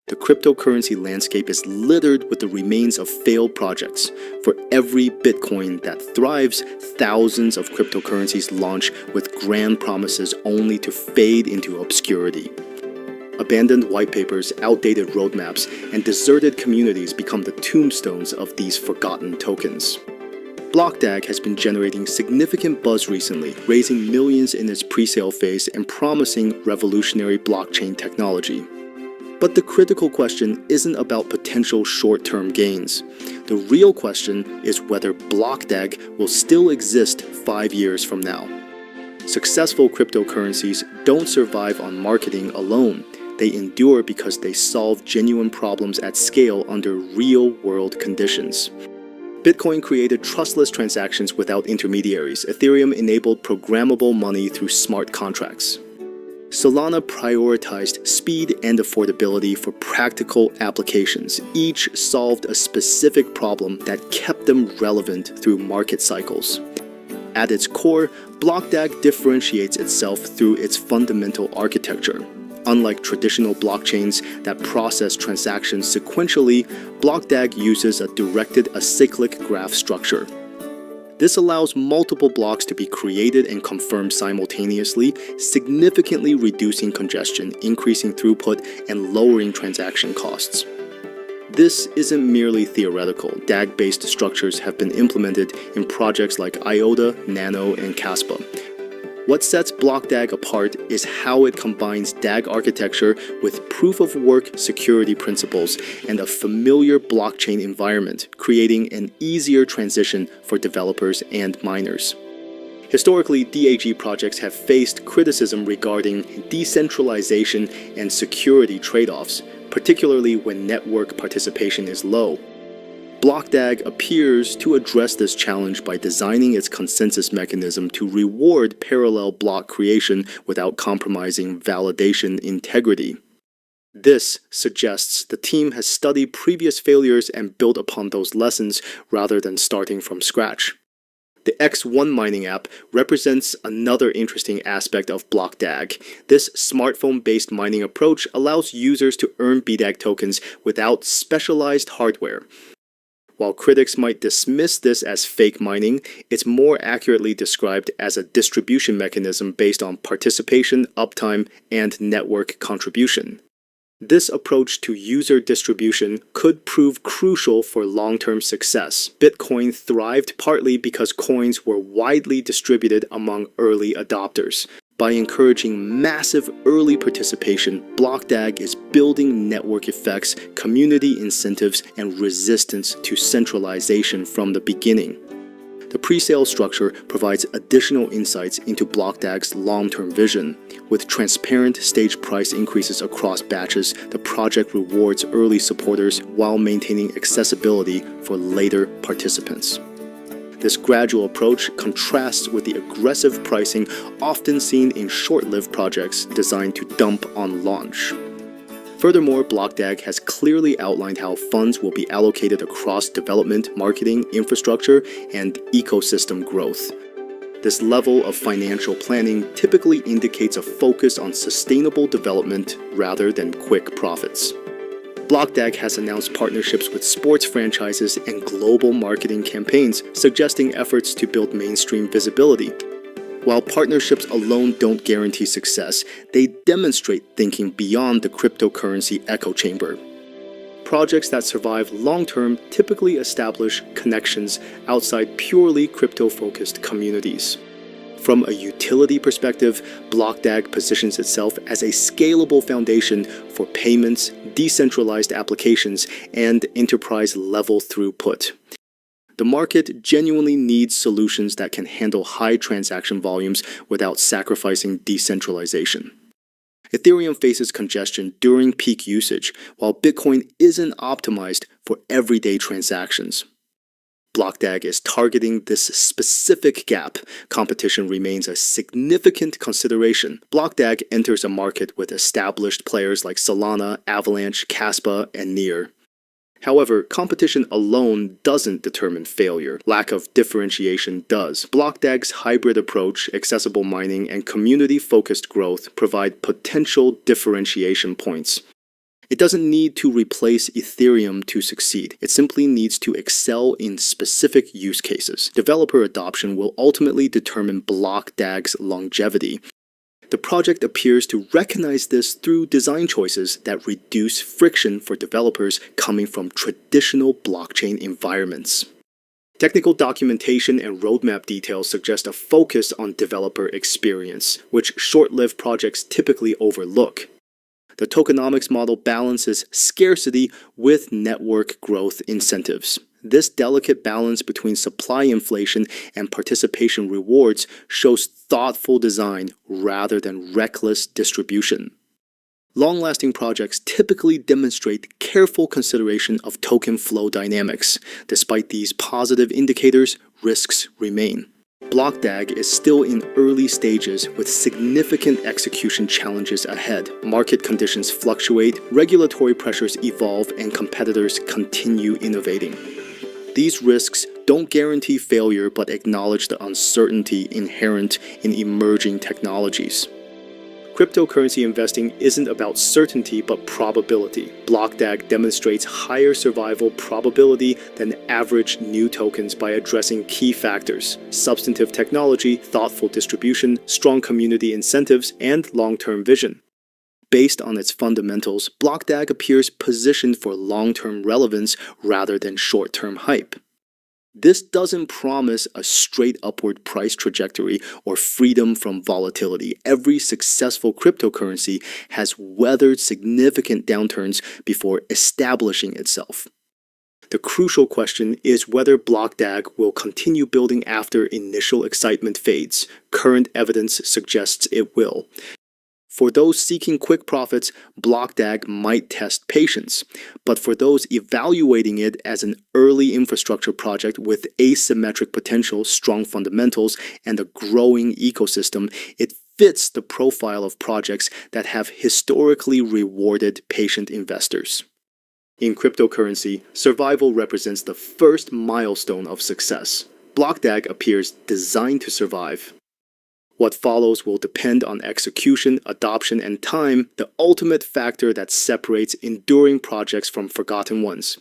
The cryptocurrency landscape is littered with the remains of failed projects. For every Bitcoin that thrives, thousands of cryptocurrencies launch with grand promises only to fade into obscurity. Abandoned white papers, outdated roadmaps, and deserted communities become the tombstones of these forgotten tokens. BlockDAG has been generating significant buzz recently, raising millions in its presale phase and promising revolutionary blockchain technology. But the critical question isn't about potential short-term gains. The real question is whether BlockDAG will still exist 5 years from now. Successful cryptocurrencies don't survive on marketing alone. They endure because they solve genuine problems at scale under real-world conditions. Bitcoin created trustless transactions without intermediaries. Ethereum enabled programmable money through smart contracts. Solana prioritized speed and affordability for practical applications. Each solved a specific problem that kept them relevant through market cycles. At its core, BlockDAG differentiates itself through its fundamental architecture. Unlike traditional blockchains that process transactions sequentially, BlockDAG uses a directed acyclic graph structure. This allows multiple blocks to be created and confirmed simultaneously, significantly reducing congestion, increasing throughput, and lowering transaction costs. This isn't merely theoretical. DAG-based structures have been implemented in projects like IOTA, Nano, and Caspa. What sets BlockDAG apart is how it combines DAG architecture with proof-of-work security principles and a familiar blockchain environment, creating an easier transition for developers and miners. Historically, DAG projects have faced criticism regarding decentralization and security trade-offs, particularly when network participation is low. BlockDAG appears to address this challenge by designing its consensus mechanism to reward parallel block creation without compromising validation integrity. This suggests the team has studied previous failures and built upon those lessons rather than starting from scratch. The X1 mining app represents another interesting aspect of BlockDAG. This smartphone-based mining approach allows users to earn BDAG tokens without specialized hardware. While critics might dismiss this as fake mining, it's more accurately described as a distribution mechanism based on participation, uptime, and network contribution. This approach to user distribution could prove crucial for long-term success. Bitcoin thrived partly because coins were widely distributed among early adopters. By encouraging massive early participation, BlockDAG is building network effects, community incentives, and resistance to centralization from the beginning. The presale structure provides additional insights into BlockDAG's long-term vision. With transparent stage price increases across batches, the project rewards early supporters while maintaining accessibility for later participants. This gradual approach contrasts with the aggressive pricing often seen in short-lived projects designed to dump on launch. Furthermore, BlockDAG has clearly outlined how funds will be allocated across development, marketing, infrastructure, and ecosystem growth. This level of financial planning typically indicates a focus on sustainable development rather than quick profits. BlockDAG has announced partnerships with sports franchises and global marketing campaigns, suggesting efforts to build mainstream visibility. While partnerships alone don't guarantee success, they demonstrate thinking beyond the cryptocurrency echo chamber. Projects that survive long-term typically establish connections outside purely crypto-focused communities. From a utility perspective, BlockDAG positions itself as a scalable foundation for payments, decentralized applications, and enterprise-level throughput. The market genuinely needs solutions that can handle high transaction volumes without sacrificing decentralization. Ethereum faces congestion during peak usage, while Bitcoin isn't optimized for everyday transactions. BlockDAG is targeting this specific gap. Competition remains a significant consideration. BlockDAG enters a market with established players like Solana, Avalanche, Caspa, and Near. However, competition alone doesn't determine failure. Lack of differentiation does. BlockDAG's hybrid approach, accessible mining, and community-focused growth provide potential differentiation points. It doesn't need to replace Ethereum to succeed. It simply needs to excel in specific use cases. Developer adoption will ultimately determine BlockDAG's longevity. The project appears to recognize this through design choices that reduce friction for developers coming from traditional blockchain environments. Technical documentation and roadmap details suggest a focus on developer experience, which short-lived projects typically overlook. The tokenomics model balances scarcity with network growth incentives. This delicate balance between supply inflation and participation rewards shows thoughtful design rather than reckless distribution. Long-lasting projects typically demonstrate careful consideration of token flow dynamics. Despite these positive indicators, risks remain. BlockDAG is still in early stages with significant execution challenges ahead. Market conditions fluctuate, regulatory pressures evolve, and competitors continue innovating. These risks don't guarantee failure but acknowledge the uncertainty inherent in emerging technologies. Cryptocurrency investing isn't about certainty but probability. BlockDAG demonstrates higher survival probability than average new tokens by addressing key factors: substantive technology, thoughtful distribution, strong community incentives, and long-term vision. Based on its fundamentals, BlockDAG appears positioned for long-term relevance rather than short-term hype. This doesn't promise a straight upward price trajectory or freedom from volatility. Every successful cryptocurrency has weathered significant downturns before establishing itself. The crucial question is whether BlockDAG will continue building after initial excitement fades. Current evidence suggests it will. For those seeking quick profits, BlockDAG might test patience. But for those evaluating it as an early infrastructure project with asymmetric potential, strong fundamentals, and a growing ecosystem, it fits the profile of projects that have historically rewarded patient investors. In cryptocurrency, survival represents the first milestone of success. BlockDAG appears designed to survive. What follows will depend on execution, adoption, and time, the ultimate factor that separates enduring projects from forgotten ones.